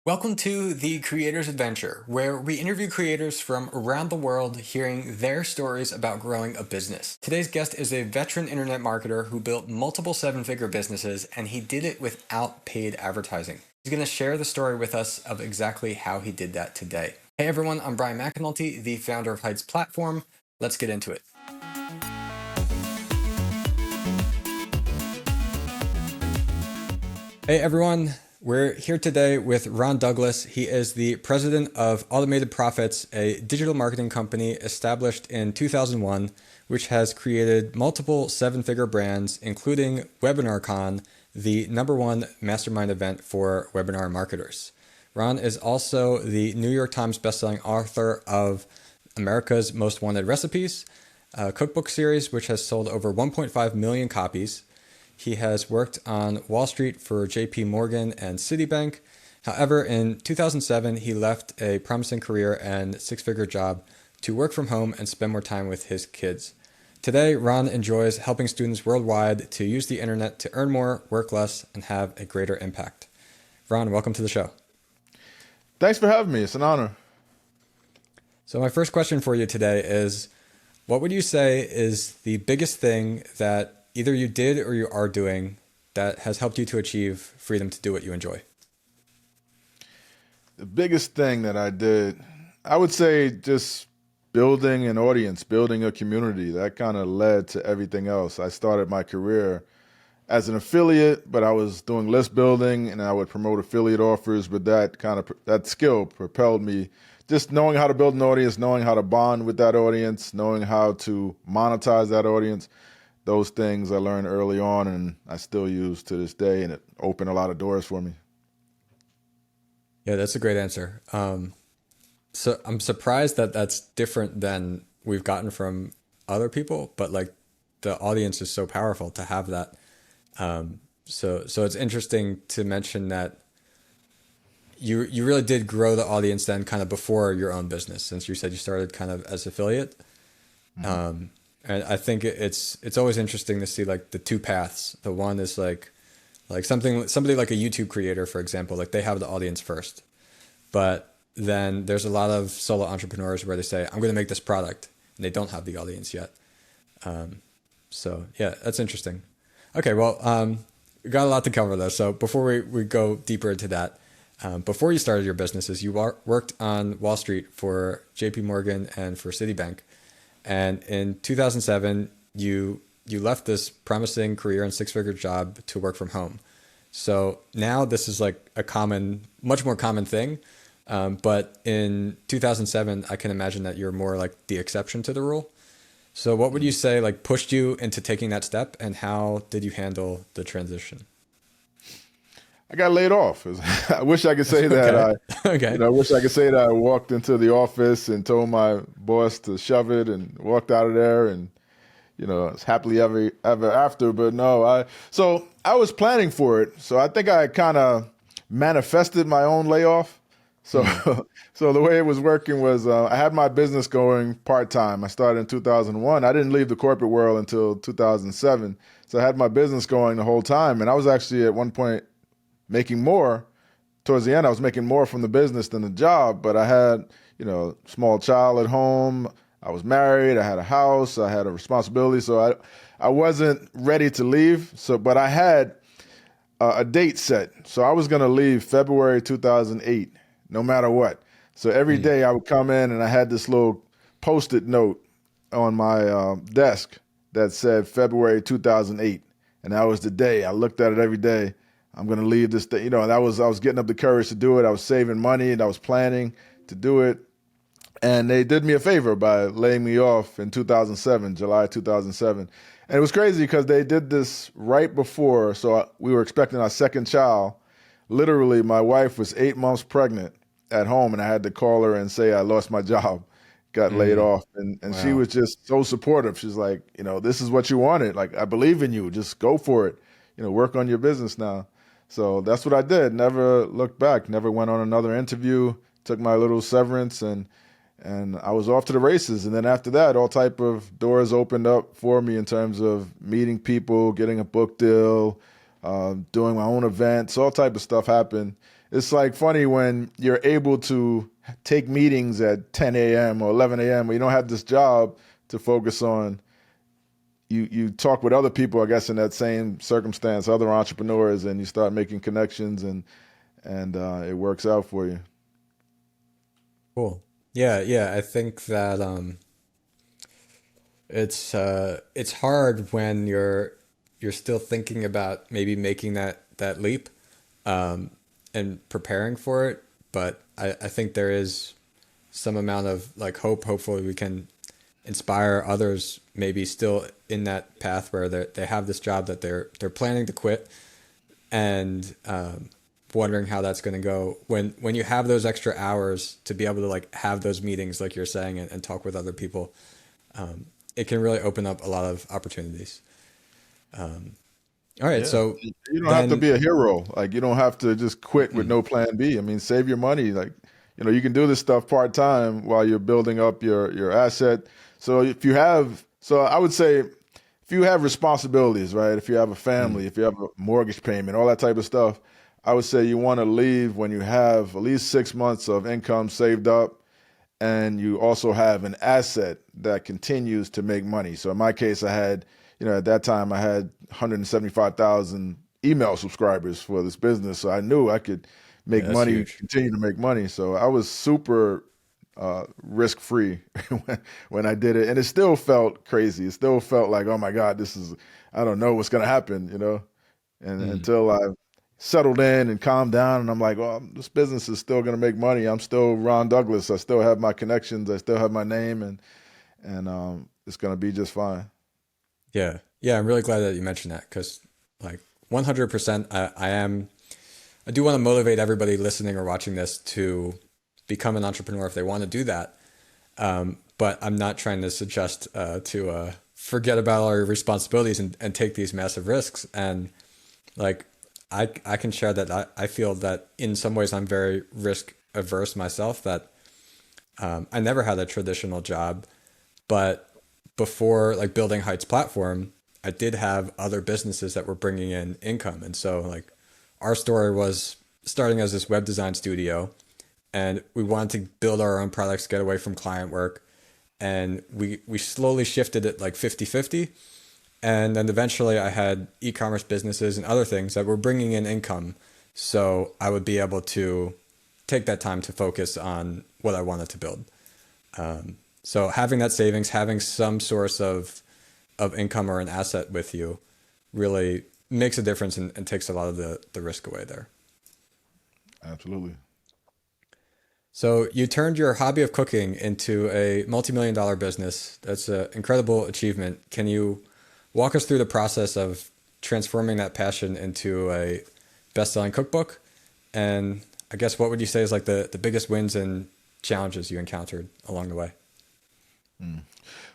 Welcome to The Creator's Adventure, where we interview creators from around the world hearing their stories about growing a business. Today's guest is a veteran internet marketer who built multiple seven-figure businesses, and he did it without paid advertising. He's going to share the story with us of exactly how he did that today. Hey everyone, I'm Brian McAnulty, the founder of Heights Platform. Let's get into it. Hey everyone. We're here today with Ron Douglas. He is the president of Automated Profits, a digital marketing company established in 2001, which has created multiple seven-figure brands, including WebinarCon, the #1 mastermind event for webinar marketers. Ron is also the New York Times bestselling author of America's Most Wanted Recipes, a cookbook series which has sold over 1.5 million copies. He has worked on Wall Street for JP Morgan and Citibank. However, in 2007, he left a promising career and six-figure job to work from home and spend more time with his kids. Today, Ron enjoys helping students worldwide to use the internet to earn more, work less, and have a greater impact. Ron, welcome to the show. Thanks for having me. It's an honor. So my first question for you today is, what would you say is the biggest thing that either you did or you are doing that has helped you to achieve freedom to do what you enjoy? The biggest thing that I did, I would say just building an audience, building a community. That kind of led to everything else. I started my career as an affiliate, but I was doing list building and I would promote affiliate offers, but that skill propelled me. Just knowing how to build an audience, knowing how to bond with that audience, knowing how to monetize that audience. Those things I learned early on and I still use to this day, and it opened a lot of doors for me. Yeah, that's a great answer. So I'm surprised that that's different than we've gotten from other people, but like the audience is so powerful to have that. So it's interesting to mention that you really did grow the audience then kind of before your own business, since you said you started kind of as affiliate. Mm-hmm. And I think it's always interesting to see like the two paths. The one is like somebody like a YouTube creator, for example, like they have the audience first. But then there's a lot of solo entrepreneurs where they say, I'm going to make this product, and they don't have the audience yet. So yeah, that's interesting. Okay, well, we got a lot to cover though. So before we go deeper into that, before you started your businesses, you worked on Wall Street for JP Morgan and for Citibank. And in 2007, you left this promising career and six-figure job to work from home. So now this is like much more common thing. But in 2007, I can imagine that you're more like the exception to the rule. So what would you say like pushed you into taking that step, and how did you handle the transition? I got laid off. I wish I could say that. Okay. I wish I could say that I walked into the office and told my boss to shove it and walked out of there, and it's happily ever after. But no, I was planning for it. So I think I kind of manifested my own layoff. So so the way it was working was I had my business going part-time. I started in 2001. I didn't leave the corporate world until 2007. So I had my business going the whole time, and I was actually at one point making more. Towards the end, I was making more from the business than the job, but I had, small child at home. I was married. I had a house. I had a responsibility. So I wasn't ready to leave. But I had a date set. So I was going to leave February 2008, no matter what. So every day I would come in and I had this little Post-it note on my desk that said February 2008. And that was the day. I looked at it every day. I'm going to leave this day. I was getting up the courage to do it. I was saving money and I was planning to do it. And they did me a favor by laying me off in 2007, July 2007. And it was crazy because they did this right before. So we were expecting our second child. Literally, my wife was 8 months pregnant at home, and I had to call her and say I lost my job, got laid off. And wow. She was just so supportive. She's like, this is what you wanted. Like, I believe in you. Just go for it. Work on your business now. So that's what I did. Never looked back, never went on another interview, took my little severance, and I was off to the races. And then after that, all type of doors opened up for me in terms of meeting people, getting a book deal, doing my own events, all type of stuff happened. it's like funny when you're able to take meetings at 10 a.m. or 11 a.m. when you don't have this job to focus on. You talk with other people, I guess, in that same circumstance, other entrepreneurs, and you start making connections, and it works out for you. Cool. Yeah, yeah. I think that it's hard when you're still thinking about maybe making that leap, and preparing for it. But I think there is some amount of like hope. Hopefully, we can inspire others maybe still in that path where they have this job that they're planning to quit, and wondering how that's going to go when you have those extra hours to be able to like have those meetings like you're saying, and talk with other people. It can really open up a lot of opportunities. All right, Yeah, so you don't have to then be a hero. Like you don't have to just quit with no plan B. I mean, save your money. Like, you can do this stuff part time while you're building up your asset. So I would say if you have responsibilities, right? If you have a family, if you have a mortgage payment, all that type of stuff, I would say you want to leave when you have at least 6 months of income saved up, and you also have an asset that continues to make money. So in my case, I had, at that time I had 175,000 email subscribers for this business. So I knew I could make yeah, that's money, huge. continue to make money. So I was super risk free when I did it. And it still felt crazy. It still felt like, oh my God, I don't know what's going to happen, and Mm. until I settled in and calmed down, and I'm like, well, this business is still going to make money. I'm still Ron Douglas. I still have my connections. I still have my name, and it's going to be just fine. Yeah, yeah. I'm really glad that you mentioned that because, like, 100%, I do want to motivate everybody listening or watching this to become an entrepreneur if they want to do that. But I'm not trying to suggest to forget about all your responsibilities and take these massive risks. And like, I can share that I feel that in some ways I'm very risk averse myself. That I never had a traditional job, but before like building Heights platform, I did have other businesses that were bringing in income. And so like our story was starting as this web design studio, and we wanted to build our own products, get away from client work. And we slowly shifted it like 50-50. And then eventually I had e-commerce businesses and other things that were bringing in income. So I would be able to take that time to focus on what I wanted to build. So having that savings, having some source of income or an asset with you really makes a difference, and takes a lot of the risk away there. Absolutely. So you turned your hobby of cooking into a multi-million-dollar business. That's an incredible achievement. Can you walk us through the process of transforming that passion into a best-selling cookbook? And I guess what would you say is like the biggest wins and challenges you encountered along the way?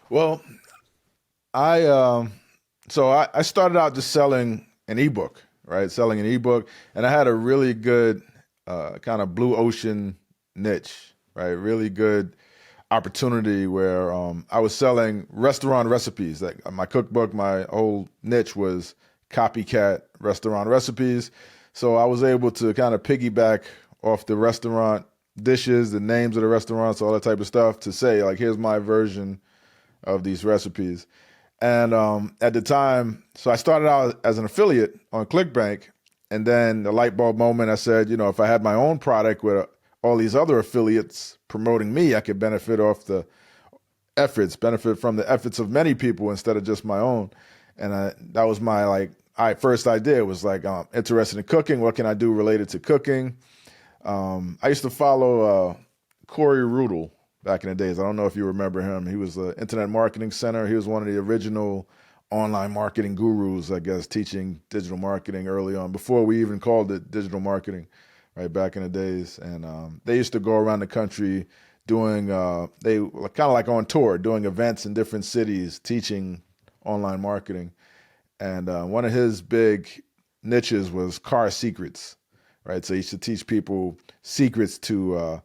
Well, I started out just selling an ebook, right? Selling an ebook, and I had a really good kind of blue ocean niche, right? Really good opportunity where I was selling restaurant recipes. Like my cookbook, my whole niche was copycat restaurant recipes. So I was able to kind of piggyback off the restaurant dishes, the names of the restaurants, all that type of stuff, to say like, here's my version of these recipes. And at the time, so I started out as an affiliate on ClickBank, and then the light bulb moment, I said, if I had my own product with all these other affiliates promoting me, I could benefit from the efforts of many people instead of just my own. And that was my first idea was like, interested in cooking. What can I do related to cooking? I used to follow Corey Rudel back in the days. I don't know if you remember him. He was the Internet Marketing Center. He was one of the original online marketing gurus, I guess, teaching digital marketing early on, before we even called it digital marketing, right, back in the days. And they used to go around the country doing, they were kind of like on tour, doing events in different cities, teaching online marketing. And one of his big niches was car secrets, right? So he used to teach people secrets to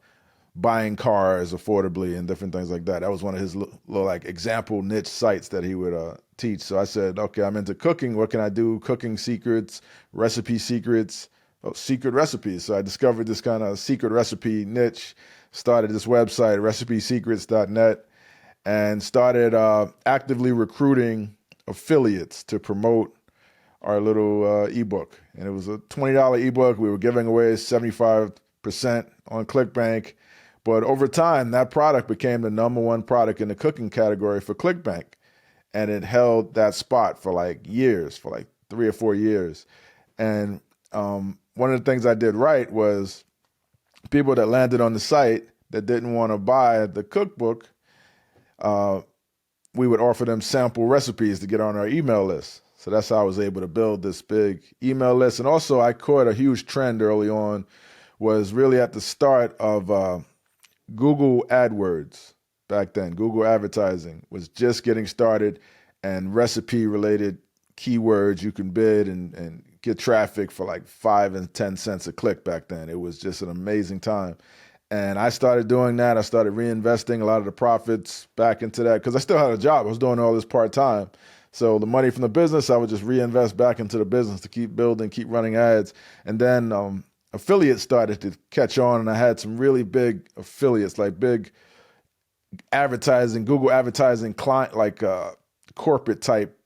buying cars affordably and different things like that. That was one of his little like example niche sites that he would teach. So I said, okay, I'm into cooking. What can I do? Cooking secrets, recipe secrets, secret recipes. So I discovered this kind of secret recipe niche, started this website, recipesecrets.net, and started actively recruiting affiliates to promote our little ebook. And it was a $20 ebook. We were giving away 75% on ClickBank. But over time, that product became the #1 product in the cooking category for ClickBank. And it held that spot for like years, for like 3 or 4 years. And one of the things I did right was people that landed on the site that didn't want to buy the cookbook, we would offer them sample recipes to get on our email list. So that's how I was able to build this big email list. And also I caught a huge trend early on, was really at the start of Google AdWords back then. Google advertising was just getting started, and recipe related keywords you can bid and get traffic for like 5 and 10 cents a click back then. It was just an amazing time. And I started doing that. I started reinvesting a lot of the profits back into that because I still had a job. I was doing all this part-time. So the money from the business, I would just reinvest back into the business to keep building, keep running ads. And then affiliates started to catch on, and I had some really big affiliates, like big advertising, Google advertising client, like corporate type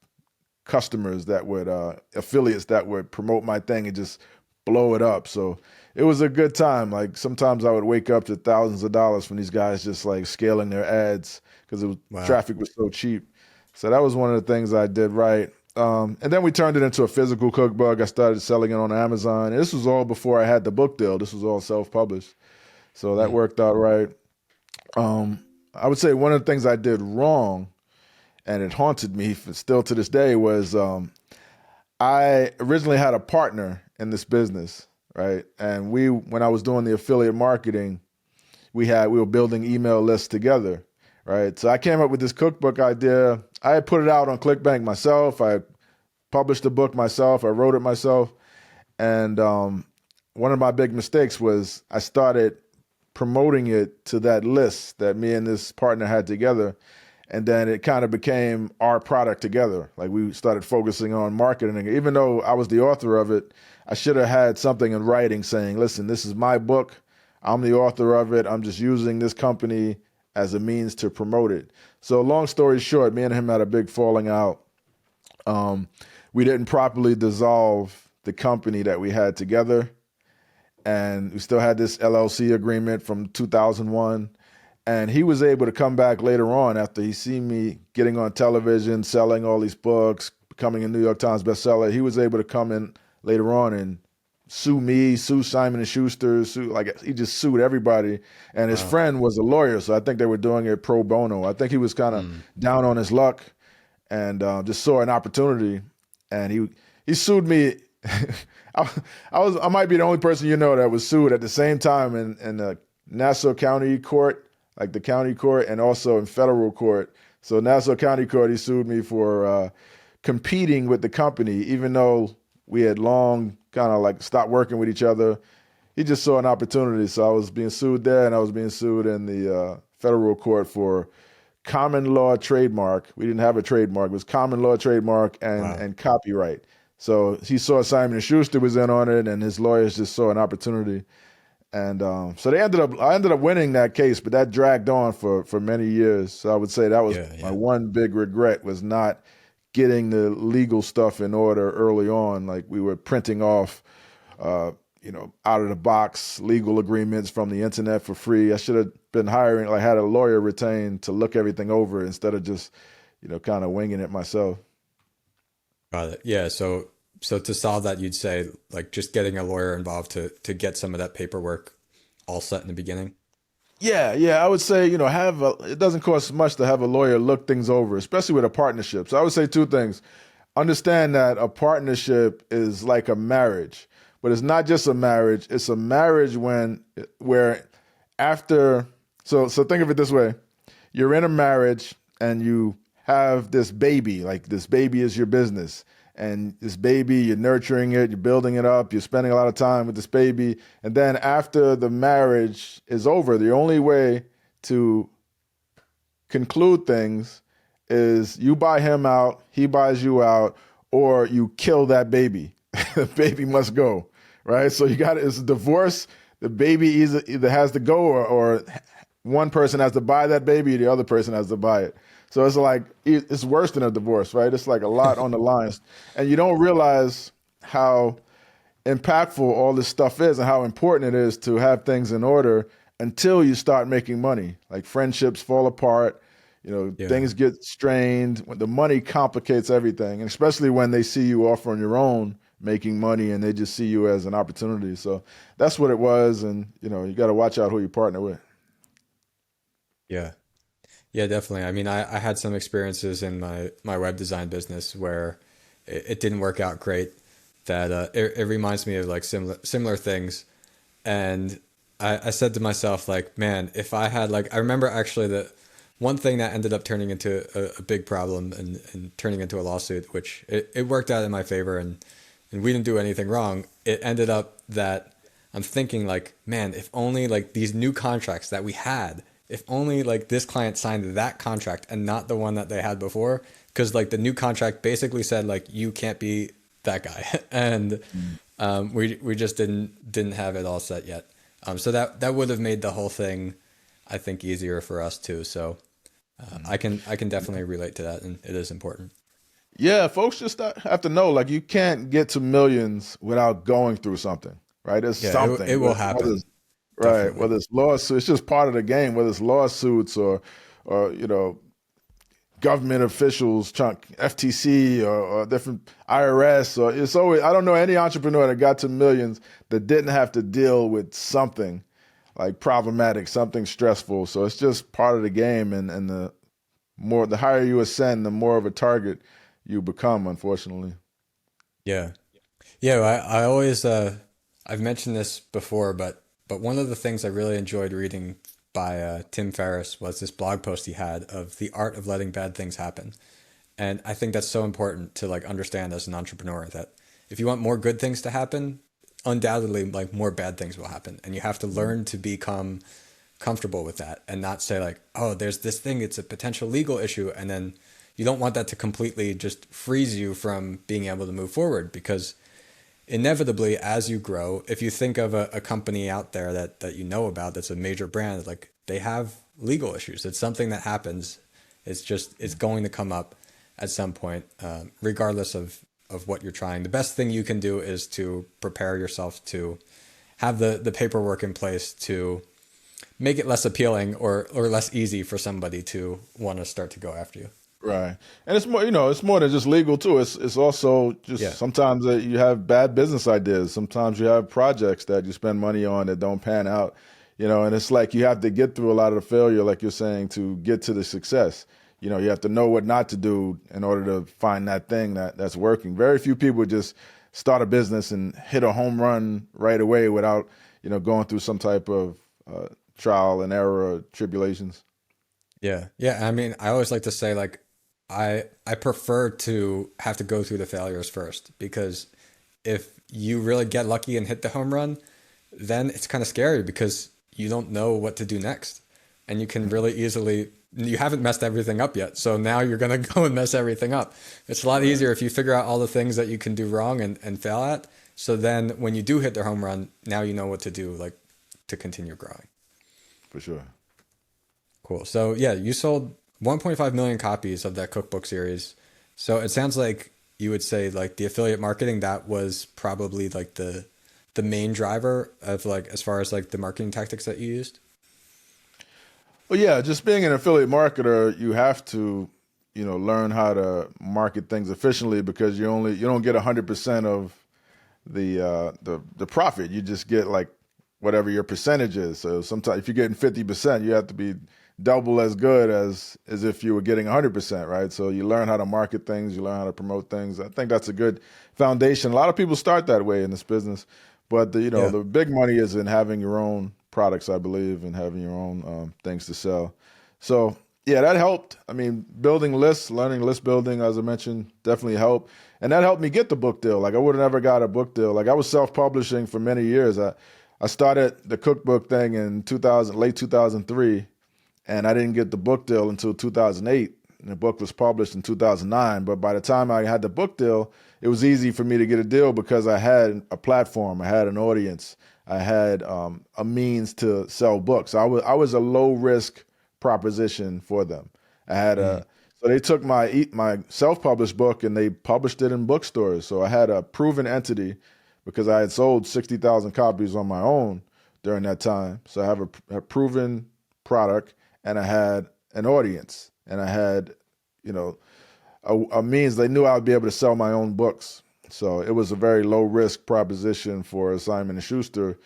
customers that would, affiliates that would promote my thing and just blow it up. So it was a good time. Like sometimes I would wake up to thousands of dollars from these guys just like scaling their ads because traffic was so cheap. So that was one of the things I did right. And then we turned it into a physical cookbook. I started selling it on Amazon. And this was all before I had the book deal. This was all self-published. So that worked out right. I would say one of the things I did wrong, and it haunted me still to this day, was I originally had a partner in this business, right? And when I was doing the affiliate marketing, we were building email lists together, right? So I came up with this cookbook idea. I had put it out on ClickBank myself. I published the book myself. I wrote it myself. And one of my big mistakes was I started promoting it to that list that me and this partner had together. And then it kind of became our product together. Like we started focusing on marketing it. Even though I was the author of it, I should have had something in writing saying, listen, this is my book. I'm the author of it. I'm just using this company as a means to promote it. So long story short, me and him had a big falling out. We didn't properly dissolve the company that we had together. And we still had this LLC agreement from 2001. And he was able to come back later on after he seen me getting on television, selling all these books, becoming a New York Times bestseller. He was able to come in later on and sue me, sue Simon & Schuster, he just sued everybody. And his friend was a lawyer, so I think they were doing it pro bono. I think he was kind of down on his luck and just saw an opportunity. And he sued me. I might be the only person that was sued at the same time in the Nassau County Court, like the county court, and also in federal court. So Nassau County Court, he sued me for competing with the company, even though we had long kind of like stopped working with each other. He just saw an opportunity. So I was being sued there, and I was being sued in the federal court for common law trademark. We didn't have a trademark. It was common law trademark and copyright. So he saw Simon & Schuster was in on it, and his lawyers just saw an opportunity. And so I ended up winning that case, but that dragged on for many years. So I would say that was my one big regret, was not getting the legal stuff in order early on. Like we were printing off, out of the box legal agreements from the internet for free. I should have been had a lawyer retained to look everything over instead of just, kind of winging it myself. Got it. Yeah. So to solve that, you'd say like just getting a lawyer involved to get some of that paperwork all set in the beginning. Yeah. I would say, it doesn't cost much to have a lawyer look things over, especially with a partnership. So I would say 2 things. Understand that a partnership is like a marriage, but it's not just a marriage. It's a marriage where after, so think of it this way. You're in a marriage and you have this baby, like this baby is your business. And this baby, you're nurturing it, you're building it up, you're spending a lot of time with this baby. And then after the marriage is over, the only way to conclude things is you buy him out, he buys you out, or you kill that baby. The baby must go, right? So it's a divorce. The baby either has to go, or one person has to buy that baby, the other person has to buy it. So it's like, it's worse than a divorce, right? It's like a lot on the lines. And you don't realize how impactful all this stuff is and how important it is to have things in order until you start making money. Like friendships fall apart, Yeah. things get strained. When the money complicates everything, and especially when they see you off on your own making money and they just see you as an opportunity. So that's what it was. And, you got to watch out who you partner with. Yeah. Yeah, definitely. I mean, I had some experiences in my web design business where it didn't work out great. That it reminds me of like similar things. And I said to myself, like, man, if I had like, I remember actually that one thing that ended up turning into a big problem and turning into a lawsuit, which it worked out in my favor, and we didn't do anything wrong. It ended up that I'm thinking like, man, if only like these new contracts that we had, if only like this client signed that contract and not the one that they had before, because like the new contract basically said like you can't be that guy, and we just didn't have it all set yet. So that would have made the whole thing, I think, easier for us too. So I can definitely relate to that, and it is important. Yeah, folks just have to know, like, you can't get to millions without going through something, right? There's Yeah, it something, will whether happen it's, right, definitely. whether it's lawsuits, it's just part of the game, whether it's lawsuits or government officials, FTC or different IRS, or it's always, I don't know any entrepreneur that got to millions that didn't have to deal with something like problematic, something stressful. So it's just part of the game, and the higher you ascend, the more of a target you become, unfortunately. Yeah. Yeah, I always I've mentioned this before, but one of the things I really enjoyed reading by Tim Ferriss was this blog post he had of the art of letting bad things happen. And I think that's so important to like understand as an entrepreneur, that if you want more good things to happen, undoubtedly like more bad things will happen. And you have to learn to become comfortable with that and not say like, oh, there's this thing, it's a potential legal issue. And then you don't want that to completely just freeze you from being able to move forward, because inevitably as you grow, if you think of a company out there that you know about that's a major brand, like they have legal issues. It's something that happens. It's going to come up at some point, regardless of what you're trying. The best thing you can do is to prepare yourself to have the paperwork in place to make it less appealing or less easy for somebody to want to start to go after you. Right. And it's more, it's more than just legal too. It's also just Yeah. sometimes you have bad business ideas. Sometimes you have projects that you spend money on that don't pan out, and it's like you have to get through a lot of the failure, like you're saying, to get to the success. You have to know what not to do in order to find that thing that's working. Very few people just start a business and hit a home run right away without, going through some type of trial and error or tribulations. Yeah. Yeah. I mean, I always like to say like I prefer to have to go through the failures first, because if you really get lucky and hit the home run, then it's kind of scary because you don't know what to do next. And you can really easily, you haven't messed everything up yet. So now you're going to go and mess everything up. It's a lot Right. easier if you figure out all the things that you can do wrong and fail at. So then when you do hit the home run, now you know what to do, like to continue growing. For sure. Cool. So yeah, you sold 1.5 million copies of that cookbook series. So it sounds like you would say like the affiliate marketing, that was probably like the main driver of like as far as like the marketing tactics that you used. Well, yeah, just being an affiliate marketer, you have to, learn how to market things efficiently, because you don't get 100% of the profit. You just get like whatever your percentage is. So sometimes if you're getting 50%, you have to be double as good as if you were getting 100%, right? So you learn how to market things, you learn how to promote things. I think that's a good foundation. A lot of people start that way in this business, but Yeah. the big money is in having your own products, I believe, and having your own things to sell. So yeah, that helped. I mean, building lists, learning list building, as I mentioned, definitely helped. And that helped me get the book deal. Like I would have never got a book deal. Like I was self-publishing for many years. I started the cookbook thing in late 2003, and I didn't get the book deal until 2008. and the book was published in 2009. But by the time I had the book deal, it was easy for me to get a deal because I had a platform, I had an audience, I had a means to sell books. I was a low risk proposition for them. I had Mm. a So they took my self published book and they published it in bookstores. So I had a proven entity because I had sold 60,000 copies on my own during that time. So I have a proven product, and I had an audience, and I had, you know, a means. They knew I would be able to sell my own books. So it was a very low risk proposition for Simon and Schuster,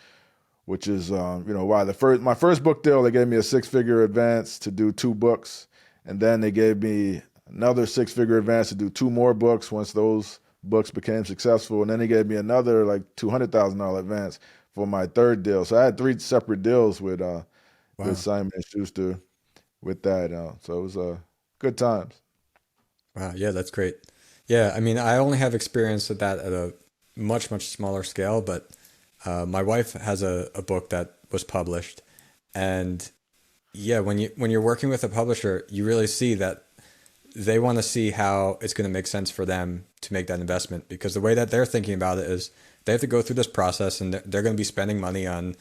which is why my first book deal, they gave me a 6-figure advance to do 2 books, and then they gave me another 6-figure advance to do 2 more books once those books became successful, and then they gave me another like $200,000 advance for my third deal. So I had 3 separate deals with Wow. Simon and Schuster with that. So it was good times. Wow. Yeah, that's great. Yeah, I mean, I only have experience with that at a much, much smaller scale, but my wife has a book that was published. And yeah, when you're working with a publisher, you really see that they want to see how it's going to make sense for them to make that investment, because the way that they're thinking about it is they have to go through this process, and they're going to be spending money on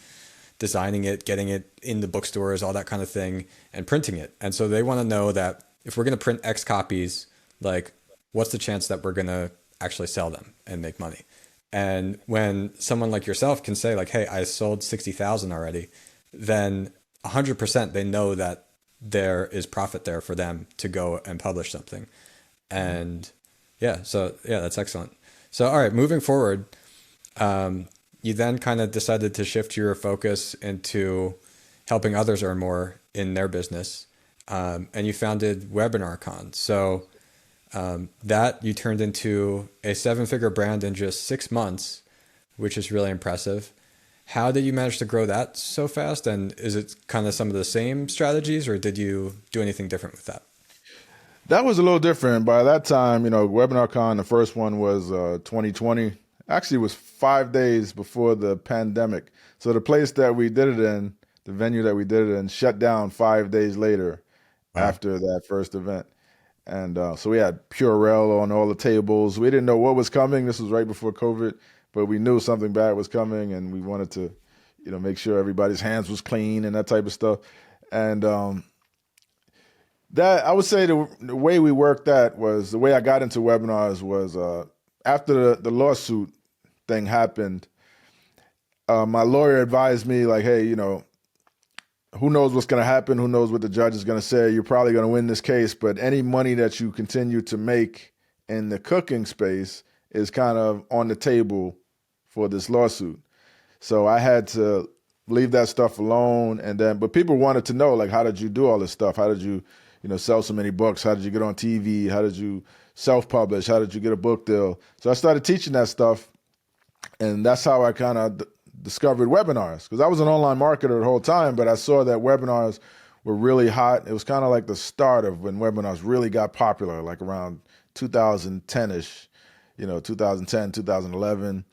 designing it, getting it in the bookstores, all that kind of thing, and printing it. And so they want to know that if we're going to print X copies, like what's the chance that we're going to actually sell them and make money? And when someone like yourself can say like, "Hey, I sold 60,000 already," then 100% they know that there is profit there for them to go and publish something. And yeah, so yeah, that's excellent. So all right, moving forward, you then kind of decided to shift your focus into helping others earn more in their business, and you founded WebinarCon. So that you turned into a 7-figure brand in just 6 months, which is really impressive. How did you manage to grow that so fast? And is it kind of some of the same strategies, or did you do anything different with that? That was a little different. By that time, WebinarCon, the first one was 2020. Actually, it was 5 days before the pandemic. So the place that we did it in, the venue that we did it in, shut down 5 days later Wow. after that first event. And so we had Purell on all the tables. We didn't know what was coming. This was right before COVID, but we knew something bad was coming, and we wanted to, make sure everybody's hands was clean and that type of stuff. And that I would say the way we worked that was the way I got into webinars was after the lawsuit thing happened. My lawyer advised me like, hey, who knows what's going to happen? Who knows what the judge is going to say? You're probably going to win this case, but any money that you continue to make in the cooking space is kind of on the table for this lawsuit. So I had to leave that stuff alone. But people wanted to know, like, how did you do all this stuff? How did you, sell so many books? How did you get on TV? How did you self-publish? How did you get a book deal? So I started teaching that stuff, and that's how I kind of discovered webinars, because I was an online marketer the whole time, but I saw that webinars were really hot. It was kind of like the start of when webinars really got popular, like around 2010-ish, 2010, 2011.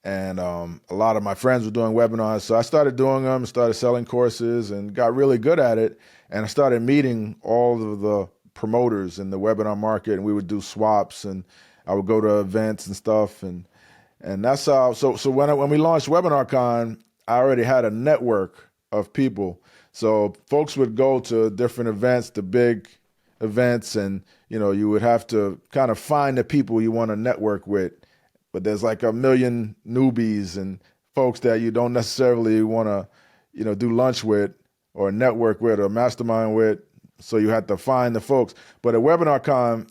And a lot of my friends were doing webinars. So I started doing them, started selling courses, and got really good at it. And I started meeting all of the promoters in the webinar market, and we would do swaps, and I would go to events and stuff. And that's how. So when we launched WebinarCon, I already had a network of people. So folks would go to different events, the big events, and you would have to kind of find the people you want to network with. But there's like a million newbies and folks that you don't necessarily want to, do lunch with or network with or mastermind with. So you have to find the folks. But at WebinarCon,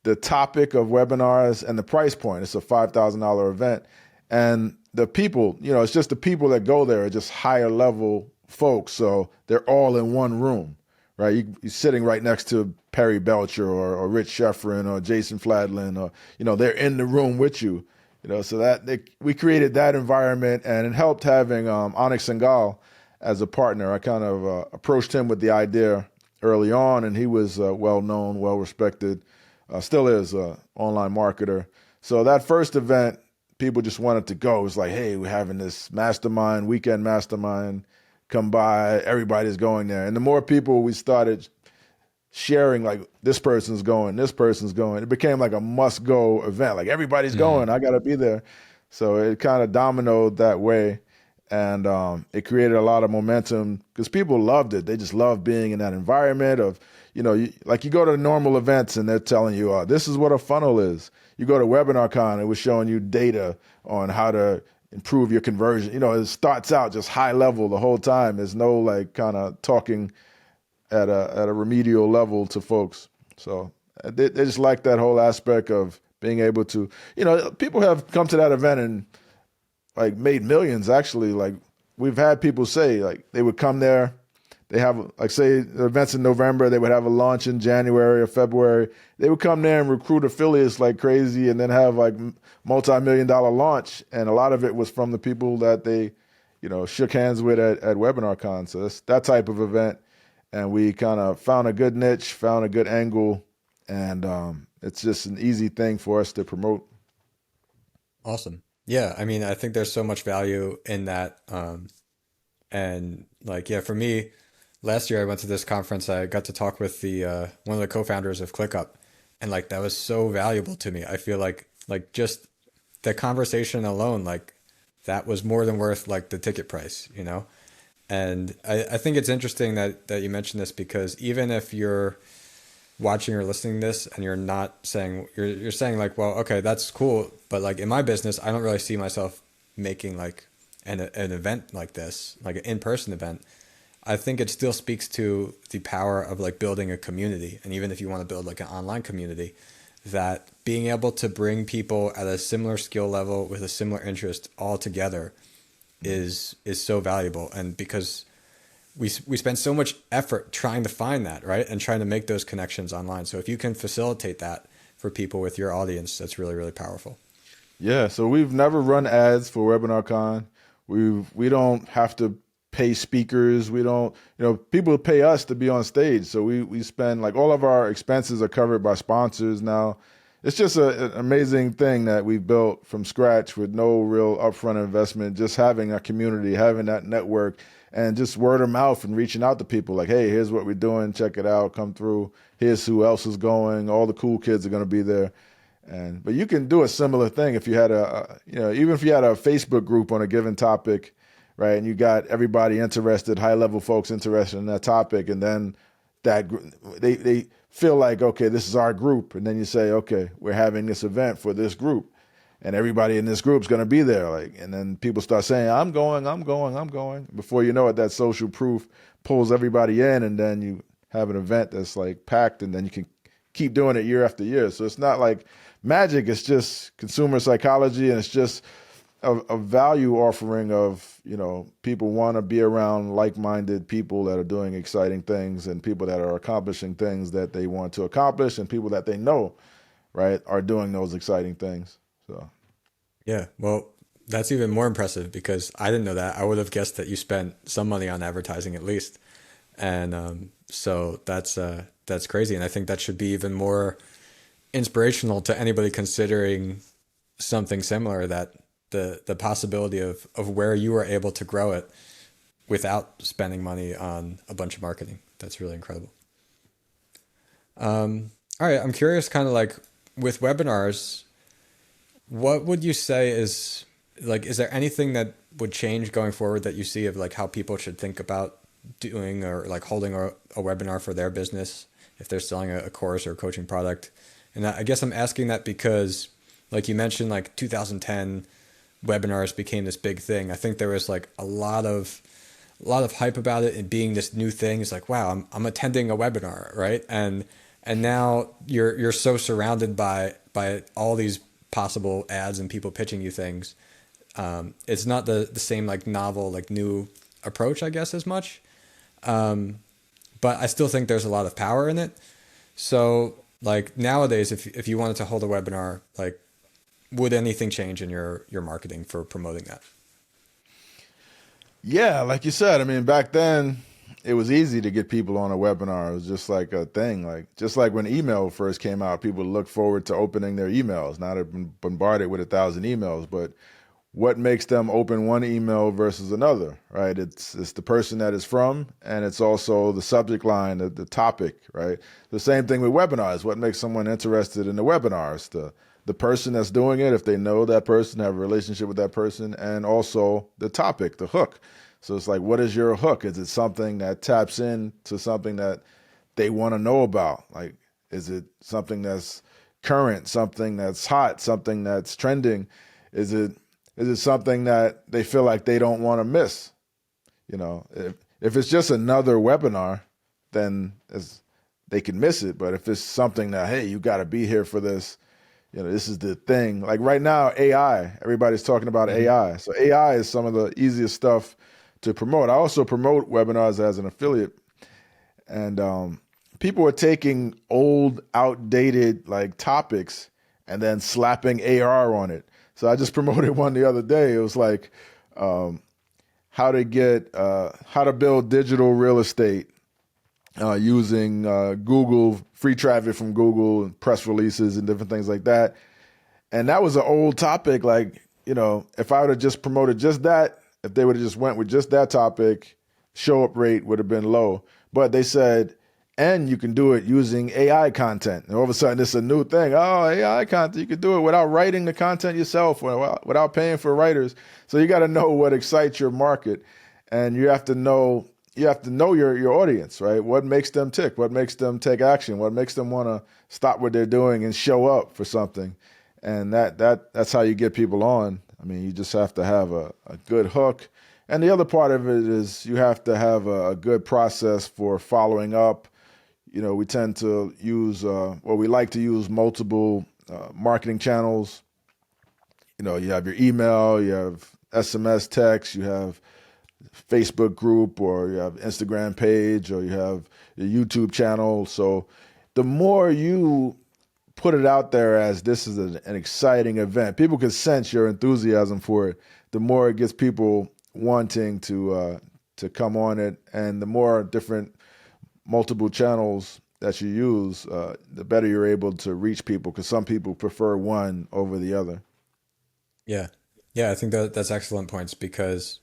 the topic of webinars and the price point. It's a $5,000 event. And the people, it's just the people that go there are just higher level folks. So they're all in one room, right? You're sitting right next to Perry Belcher or Rich Sheffrin or Jason Fladlin, or, they're in the room with you, so we created that environment, and it helped having Onyx Singal as a partner. I kind of approached him with the idea early on, and he was well known, well respected. Still is an online marketer. So that first event, people just wanted to go. It was like, hey, we're having this mastermind, weekend mastermind. Come by, everybody's going there. And the more people we started sharing like this person's going, this person's going. It became like a must go event. Like everybody's going, I got to be there. So it kind of dominoed that way. And it created a lot of momentum because people loved it. They just loved being in that environment of, like you go to normal events and they're telling you, this is what a funnel is. You go to WebinarCon, it was showing you data on how to improve your conversion. It starts out just high level the whole time. There's no like kind of talking at a remedial level to folks. So they just like that whole aspect of being able to, people have come to that event and like made millions actually. Like we've had people say like they would come there, they have like say the events in November, they would have a launch in January or February. They would come there and recruit affiliates like crazy and then have like multi-million-dollar launch. And a lot of it was from the people that they, shook hands with at WebinarCon. So it's that type of event. And we kind of found a good niche, found a good angle, and it's just an easy thing for us to promote. Awesome. Yeah, I mean, I think there's so much value in that. And like, yeah, for me, last year I went to this conference. I got to talk with the one of the co-founders of ClickUp, and like that was so valuable to me. I feel like just the conversation alone, like that was more than worth like the ticket price, And I think it's interesting that you mentioned this because even if you're watching or listening to this and you're not saying you're saying like, well, okay, that's cool, but like in my business, I don't really see myself making like an event like this, like an in-person event. I think it still speaks to the power of like building a community. And even if you want to build like an online community, that being able to bring people at a similar skill level with a similar interest all together is so valuable. And because we spend so much effort trying to find that, right? And trying to make those connections online. So if you can facilitate that for people with your audience, that's really, really powerful. Yeah. So we've never run ads for WebinarCon. We don't have to pay speakers. We don't, people pay us to be on stage. So we spend like all of our expenses are covered by sponsors now. It's just an amazing thing that we've built from scratch with no real upfront investment, just having a community, having that network, and just word of mouth and reaching out to people like, hey, here's what we're doing. Check it out. Come through. Here's who else is going. All the cool kids are going to be there. But you can do a similar thing if you had even if you had a Facebook group on a given topic, right? And you got everybody interested, high level folks interested in that topic. And then they feel like, okay, this is our group. And then you say, okay, we're having this event for this group. And everybody in this group is going to be there. And then people start saying, I'm going. Before you know it, that social proof pulls everybody in. And then you have an event that's like packed, and then you can keep doing it year after year. So it's not like magic. It's just consumer psychology. And it's just a value offering of, people want to be around like-minded people that are doing exciting things and people that are accomplishing things that they want to accomplish and people that they know, right, are doing those exciting things. So, yeah, well, that's even more impressive because I didn't know that. I would have guessed that you spent some money on advertising at least. And so that's crazy. And I think that should be even more inspirational to anybody considering something similar, that the possibility of where you were able to grow it without spending money on a bunch of marketing. That's really incredible. All right. I'm curious, kind of like with webinars, what would you say is there anything that would change going forward that you see of like how people should think about doing or like holding a webinar for their business if they're selling a course or a coaching product? And I guess I'm asking that because like you mentioned, like 2010 webinars became this big thing. I think there was like a lot of hype about it and being this new thing. It's like, wow, I'm attending a webinar, right? And now you're so surrounded by all these possible ads and people pitching you things. It's not the same like novel, like new approach, I guess, as much. But I still think there's a lot of power in it. So like nowadays, if you wanted to hold a webinar, like would anything change in your marketing for promoting that? Yeah, like you said, I mean, back then it was easy to get people on a webinar. It was just like a thing, just like when email first came out, people looked forward to opening their emails. Now they've been bombarded with 1,000 emails, but what makes them open one email versus another, right? It's the person that is from, and it's also the subject line, the topic, right? The same thing with webinars. What makes someone interested in the webinars? The person that's doing it, if they know that person, have a relationship with that person, and also the topic, the hook. So it's like, what is your hook? Is it something that taps into something that they want to know about? Like, is it something that's current, something that's hot, something that's trending? Is it something that they feel like they don't want to miss? You know, if it's just another webinar, then they can miss it. But if it's something that, hey, you got to be here for this, you know, this is the thing. Like right now, AI, everybody's talking about AI. So AI is some of the easiest stuff to promote. I also promote webinars as an affiliate. And people are taking old, outdated like topics and then slapping AR on it. So I just promoted one the other day. It was like how to build digital real estate using Google, free traffic from Google, and press releases and different things like that. And that was an old topic. Like, you know, if I would have just promoted just that, if they would have just went with just that topic, show up rate would have been low. But they said, and you can do it using AI content. And all of a sudden, it's a new thing. Oh, AI content, you can do it without writing the content yourself, or without paying for writers. So you got to know what excites your market, and you have to know your audience, right? What makes them tick? What makes them take action? What makes them want to stop what they're doing and show up for something? And that's how you get people on. I mean, you just have to have a good hook. And the other part of it is you have to have a good process for following up. You know, we tend to use, we like to use multiple marketing channels. You know, you have your email, you have SMS text, you have Facebook group, or you have Instagram page, or you have your YouTube channel. So the more you put it out there as this is an exciting event, people can sense your enthusiasm for it. The more it gets people wanting to come on it, and the more different multiple channels that you use, the better you're able to reach people, because some people prefer one over the other. Yeah. Yeah, I think that's excellent points, because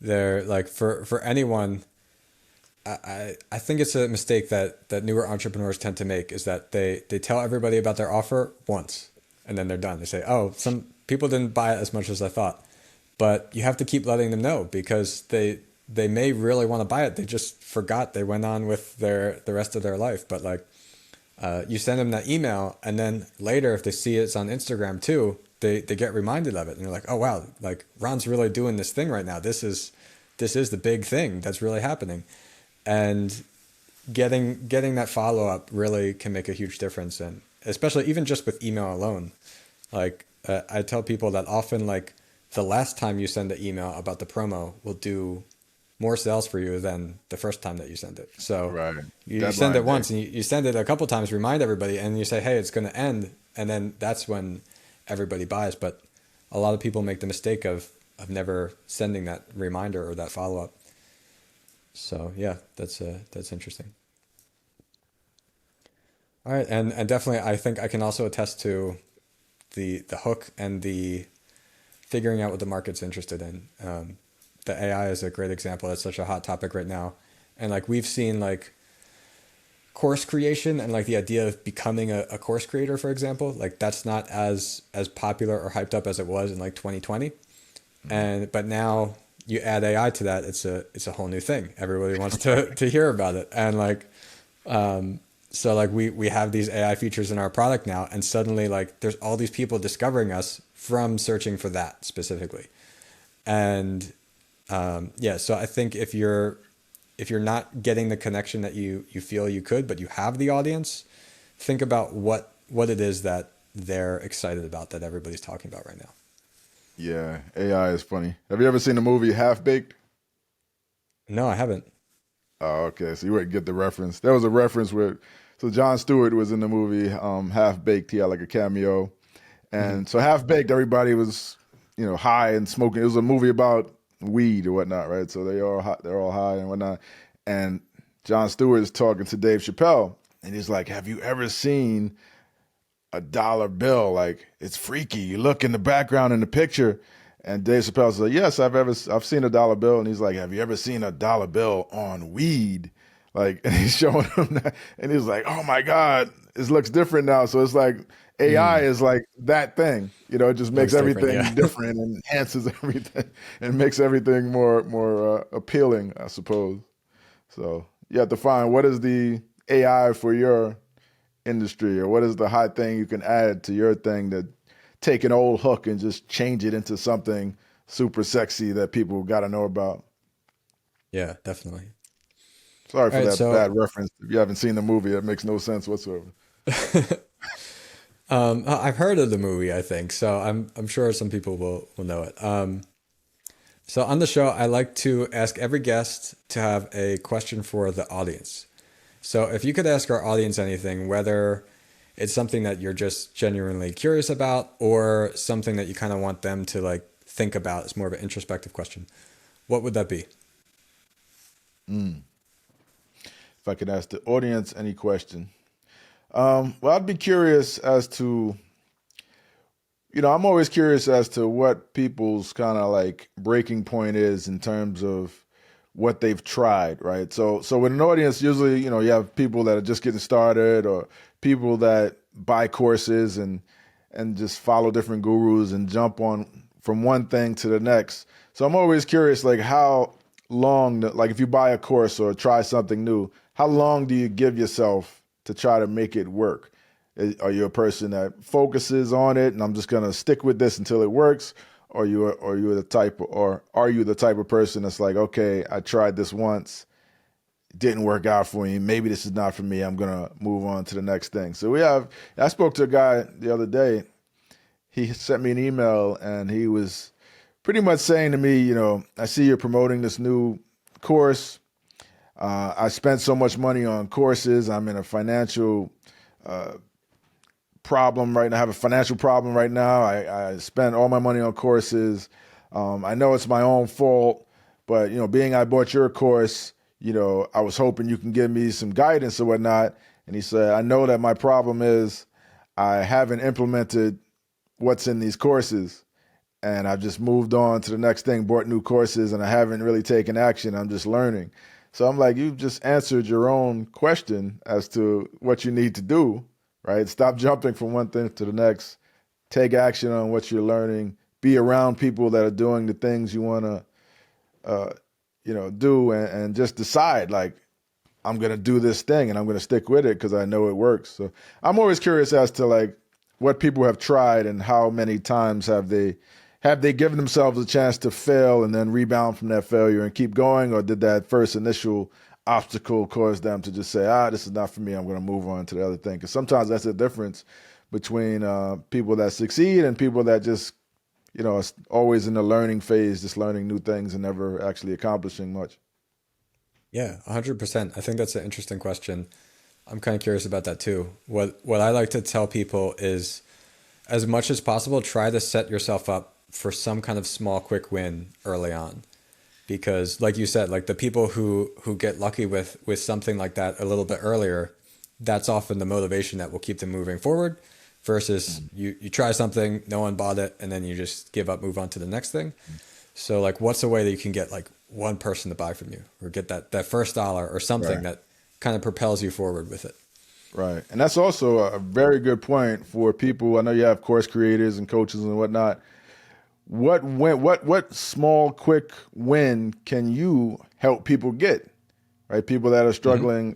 they're like for anyone, I think it's a mistake that newer entrepreneurs tend to make, is that they tell everybody about their offer once and then they're done. They say, oh, some people didn't buy it as much as I thought. But you have to keep letting them know, because they may really want to buy it. They just forgot. They went on with the rest of their life. But like you send them that email, and then later, if they see it's on Instagram too, they get reminded of it, and they're like, oh wow, like Ron's really doing this thing right now. This is the big thing that's really happening. And getting that follow up really can make a huge difference, and especially even just with email alone. Like I tell people that often, like the last time you send an email about the promo will do more sales for you than the first time that you send it. So Right. you send it once, and you send it a couple times, remind everybody, and you say, hey, it's going to end. And then that's when everybody buys. But a lot of people make the mistake of never sending that reminder or that follow up. So yeah, that's interesting. All right. And definitely, I think I can also attest to the hook and the figuring out what the market's interested in. The AI is a great example. That's such a hot topic right now. And like we've seen like course creation and like the idea of becoming a course creator, for example, like that's not as popular or hyped up as it was in like 2020. But now you add AI to that, it's a whole new thing. Everybody wants to hear about it. And like, so like we have these AI features in our product now, and suddenly like there's all these people discovering us from searching for that specifically. And so I think if you're not getting the connection that you feel you could, but you have the audience, think about what it is that they're excited about, that everybody's talking about right now. Yeah, AI is funny. Have you ever seen the movie Half Baked? No, I haven't. Oh, okay. So you wouldn't get the reference. There was a reference where, so Jon Stewart was in the movie Half Baked. He had like a cameo. And so Half Baked, everybody was, high and smoking. It was a movie about weed or whatnot, right? So they're all high and whatnot. And Jon Stewart is talking to Dave Chappelle, and he's like, have you ever seen a dollar bill? Like, it's freaky. You look in the background in the picture, And Dave Chappelle's like, yes, I've seen a dollar bill. And he's like, have you ever seen a dollar bill on weed? Like, and he's showing him that, and he's like, oh my God, it looks different now. So it's like AI Mm, is like that thing, it just makes looks different. everything Yeah. different and enhances everything and makes everything more appealing, I suppose. So you have to find what is the AI for your industry, or what is the hot thing you can add to your thing that take an old hook and just change it into something super sexy that people got to know about. Yeah, definitely. Sorry All for right. that So, bad reference. If you haven't seen the movie, it makes no sense whatsoever. I've heard of the movie, I think. So I'm sure some people will know it. So on the show, I like to ask every guest to have a question for the audience. So if you could ask our audience anything, whether it's something that you're just genuinely curious about or something that you kind of want them to like think about, it's more of an introspective question. What would that be? If I could ask the audience any question, well, I'd be curious as to, I'm always curious as to what people's kind of like breaking point is in terms of what they've tried, right? So with an audience, usually, you have people that are just getting started, or people that buy courses and just follow different gurus and jump on from one thing to the next. So I'm always curious, like how long, like if you buy a course or try something new, how long do you give yourself to try to make it work? Are you a person that focuses on it and I'm just gonna stick with this until it works? Or are you the type of person that's like, okay, I tried this once, didn't work out for me. Maybe this is not for me. I'm gonna move on to the next thing. I spoke to a guy the other day. He sent me an email and he was pretty much saying to me, I see you're promoting this new course. I spent so much money on courses. I'm in a financial problem right now. I have a financial problem right now. I spent all my money on courses. I know it's my own fault, but being I bought your course, I was hoping you can give me some guidance or whatnot. And he said, I know that my problem is I haven't implemented what's in these courses, and I've just moved on to the next thing, bought new courses, and I haven't really taken action. I'm just learning. So I'm like, you've just answered your own question as to what you need to do, right? Stop jumping from one thing to the next. Take action on what you're learning. Be around people that are doing the things you want to, do, and just decide, like, I'm going to do this thing and I'm going to stick with it because I know it works. So I'm always curious as to like what people have tried and how many times have they given themselves a chance to fail and then rebound from that failure and keep going, or did that first initial obstacle cause them to just say, this is not for me, I'm going to move on to the other thing? Because sometimes that's the difference between people that succeed and people that just, are always in the learning phase, just learning new things and never actually accomplishing much. Yeah, 100%. I think that's an interesting question. I'm kind of curious about that too. What I like to tell people is, as much as possible, try to set yourself up for some kind of small, quick win early on. Because, like you said, like the people who get lucky with something like that a little bit earlier, that's often the motivation that will keep them moving forward. Versus you try something, no one bought it, and then you just give up, move on to the next thing. So, like, what's a way that you can get like one person to buy from you, or get that first dollar, or something Right. that kind of propels you forward with it? Right. And that's also a very good point for people. I know you have course creators and coaches and whatnot. What small quick win can you help people get? Right? People that are Hmm. struggling,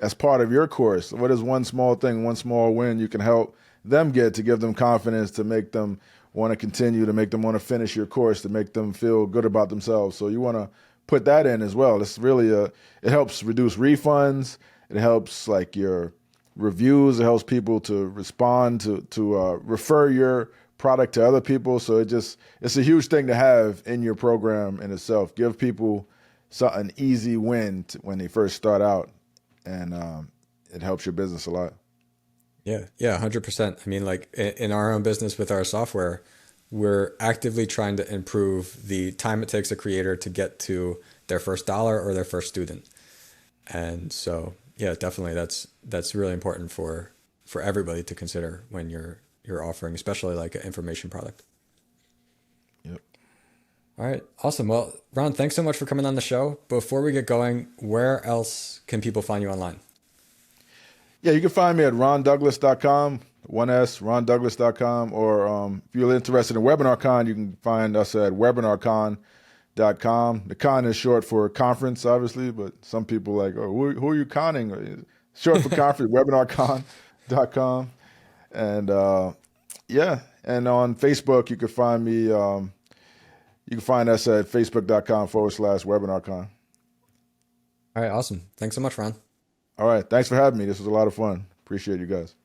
as part of your course. What is one small thing, one small win you can help them get to give them confidence, to make them want to continue, to make them want to finish your course, to make them feel good about themselves. So you want to put that in as well. It's really it helps reduce refunds. It helps like your reviews. It helps people to respond to refer your product to other people. So it's a huge thing to have in your program in itself. Give people an easy win when they first start out, and it helps your business a lot. Yeah, yeah, 100%. I mean, like in our own business with our software, we're actively trying to improve the time it takes a creator to get to their first dollar or their first student. And so, yeah, definitely that's really important for everybody to consider when you're offering, especially like an information product. Yep. All right. Awesome. Well, Ron, thanks so much for coming on the show. Before we get going, where else can people find you online? Yeah, you can find me at rondouglas.com, 1S, rondouglas.com, or if you're interested in WebinarCon, you can find us at webinarcon.com. The con is short for conference, obviously, but some people like, oh, who are you conning? Short for conference, webinarcon.com. And yeah, and on Facebook, you can find me, you can find us at facebook.com/webinarcon. All right. Awesome. Thanks so much, Ron. All right, thanks for having me. This was a lot of fun. Appreciate you guys.